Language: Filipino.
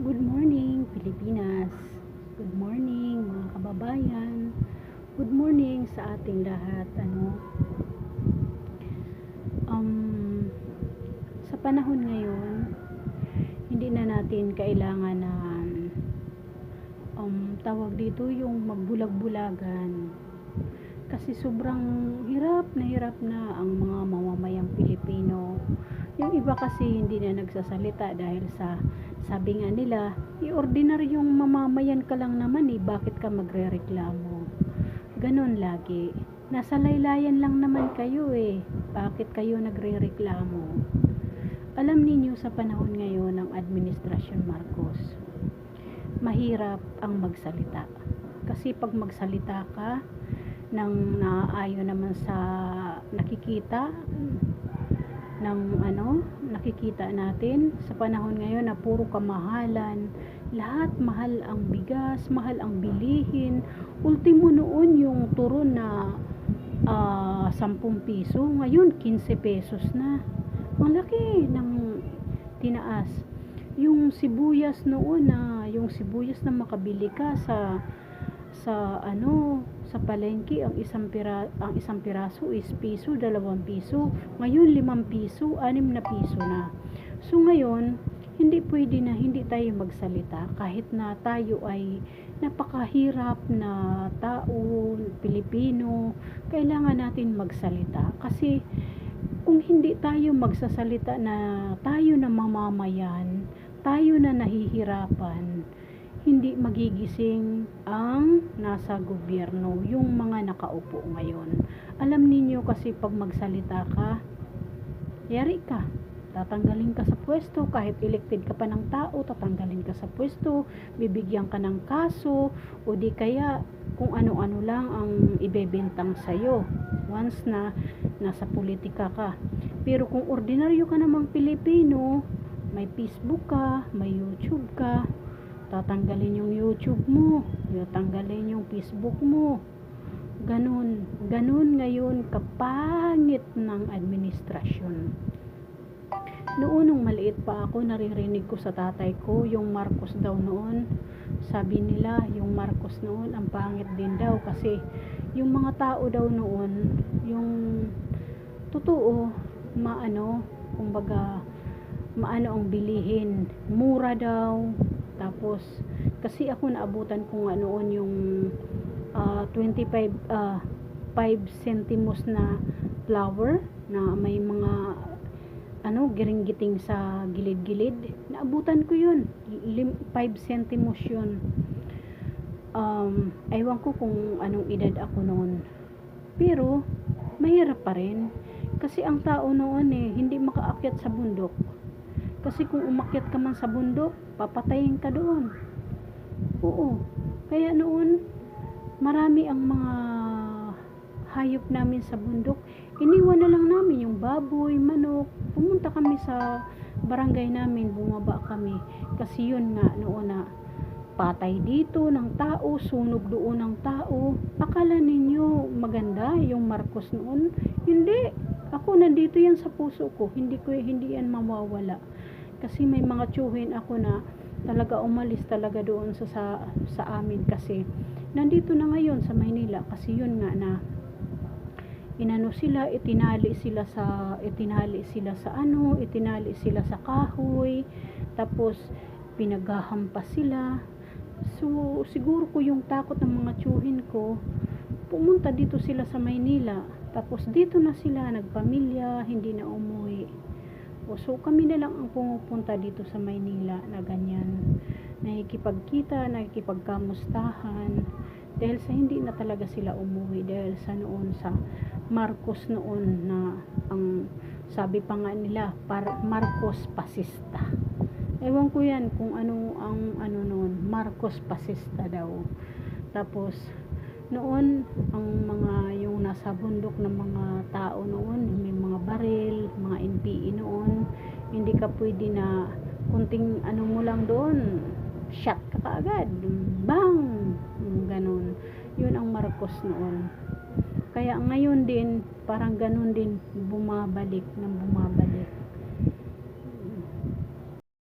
Good morning, Pilipinas. Good morning, mga kababayan. Good morning sa ating lahat. Sa panahon ngayon, hindi na natin kailangan na tawag dito yung magbulag-bulagan. Kasi sobrang hirap na ang mga mamamayang Pilipino. Yung iba kasi hindi na nagsasalita dahil sa sabi nga nila, ordinaryong mamamayan ka lang naman bakit ka magrereklamo? Ganon lagi. Nasa laylayan lang naman kayo bakit kayo nagrereklamo? Alam ninyo sa panahon ngayon ng Administrasyon Marcos, mahirap ang magsalita. Kasi pag magsalita ka, nang naaayon naman sa nakikita nakikita natin sa panahon ngayon na puro kamahalan, lahat mahal ang bigas, mahal ang bilihin. Ultimo noon yung turon na 10 piso, ngayon 15 pesos na. Ang laki ng tinaas. Yung sibuyas noon yung sibuyas na makabili ka sa palengke, ang isang piraso is piso, 2 piso. Ngayon 5 piso, 6 na piso na. So ngayon, hindi pwede na hindi tayo magsalita kahit na tayo ay napakahirap na tao, Pilipino. Kailangan natin magsalita kasi kung hindi tayo magsasalita na tayo na mamamayan, tayo na nahihirapan, hindi magigising ang nasa gobyerno, yung mga nakaupo ngayon. Alam niyo kasi pag magsalita ka, yari ka. Tatanggalin ka sa pwesto, kahit elected ka pa ng tao, tatanggalin ka sa pwesto, bibigyan ka ng kaso, o di kaya kung ano-ano lang ang ibebentang sa'yo once na nasa politika ka. Pero kung ordinaryo ka namang Pilipino, may Facebook ka, may YouTube ka, tatanggalin yung YouTube mo, tatanggalin yung Facebook mo. Ganun ngayon kapangit ng administrasyon. Noon nung maliit pa ako, naririnig ko sa tatay ko yung Marcos daw noon. Sabi nila yung Marcos noon ang pangit din daw kasi yung mga tao daw noon, yung totoo, kumbaga maano ang bilihin, mura daw. Tapos kasi ako naabutan ko nga noon yung 5 centimos na flour na may mga giring-giting sa gilid-gilid. Naabutan ko yun, 5 centimos yun. Aywan ko kung anong edad ako noon, pero mahirap pa rin kasi ang tao noon hindi makaakyat sa bundok. Kasi kung umakyat ka man sa bundok, papatayin ka doon. Oo. Kaya noon, marami ang mga hayop namin sa bundok. Iniwan na lang namin yung baboy, manok. Pumunta kami sa barangay namin, bumaba kami. Kasi yun nga noon na patay dito ng tao, sunog doon ng tao. Akala ninyo maganda yung Marcos noon? Hindi. Ako nandito yan sa puso ko. Hindi yan mawawala. Kasi may mga tiyuhin ako na talaga umalis talaga doon sa amin kasi nandito na ngayon sa Maynila kasi yun nga na itinali sila sa kahoy, tapos pinaghahampas sila. So siguro ko yung takot ng mga tiyuhin ko, pumunta dito sila sa Maynila, tapos dito na sila nagpamilya, hindi na umuwi. So kami na lang ang pumupunta dito sa Maynila na ganyan, nakikipagkita, nakikipagkamustahan, dahil sa hindi na talaga sila umuwi dahil sa noon sa Marcos noon na ang sabi pa nga nila Marcos pasista. Ewan ko yan kung ano ang noon, Marcos pasista daw. Tapos noon ang mga yung nasa bundok ng mga tao noon, may mga baril, mga NPE noon, hindi ka pwede na kunting mo lang doon, shot ka kaagad, bang, ganun. Yun ang Marcos noon. Kaya ngayon din parang ganun din, bumabalik.